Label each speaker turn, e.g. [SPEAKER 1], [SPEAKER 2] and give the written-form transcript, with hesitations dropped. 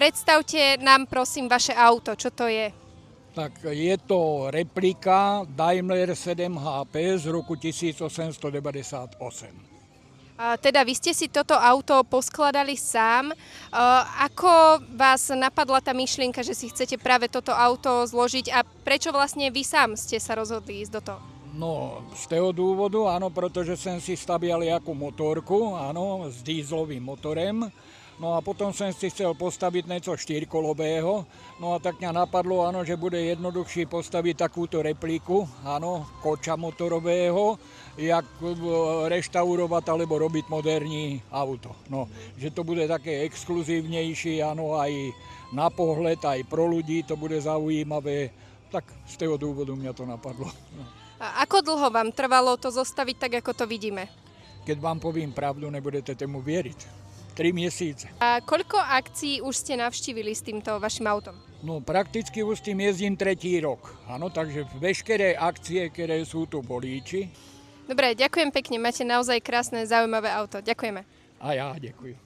[SPEAKER 1] Predstavte nám prosím vaše auto, čo to je?
[SPEAKER 2] Tak je to replika Daimler 7 HP z roku 1898.
[SPEAKER 1] Teda vy ste si toto auto poskladali sám. Ako vás napadla tá myšlienka, že si chcete práve toto auto zložiť a prečo vlastne vy sám ste sa rozhodli ísť do toho?
[SPEAKER 2] No, z toho dôvodu, áno, pretože som si stavial jakú motorku, áno, s dízlovým motorem. No a potom som si chcel postaviť niečo štyrkolového, no a tak mňa napadlo, áno, že bude jednoduchšie postaviť takúto repliku, áno, koča motorového, jak reštaurovať alebo robiť moderní auto. No, že to bude také exkluzívnejšie, áno, aj na pohľad, aj pro ľudí to bude zaujímavé, tak z toho dôvodu mňa to napadlo. No.
[SPEAKER 1] A ako dlho vám trvalo to zostaviť tak, ako to vidíme?
[SPEAKER 2] Keď vám poviem pravdu, nebudete tomu veriť. 3 mesiace.
[SPEAKER 1] A koľko akcií už ste navštívili s týmto vašim autom?
[SPEAKER 2] No prakticky už s tým jezdím 3. rok. Áno, takže veškeré akcie, ktoré sú tu bolíči.
[SPEAKER 1] Dobre, ďakujem pekne, máte naozaj krásne, zaujímavé auto. Ďakujeme.
[SPEAKER 2] A ja ďakujem.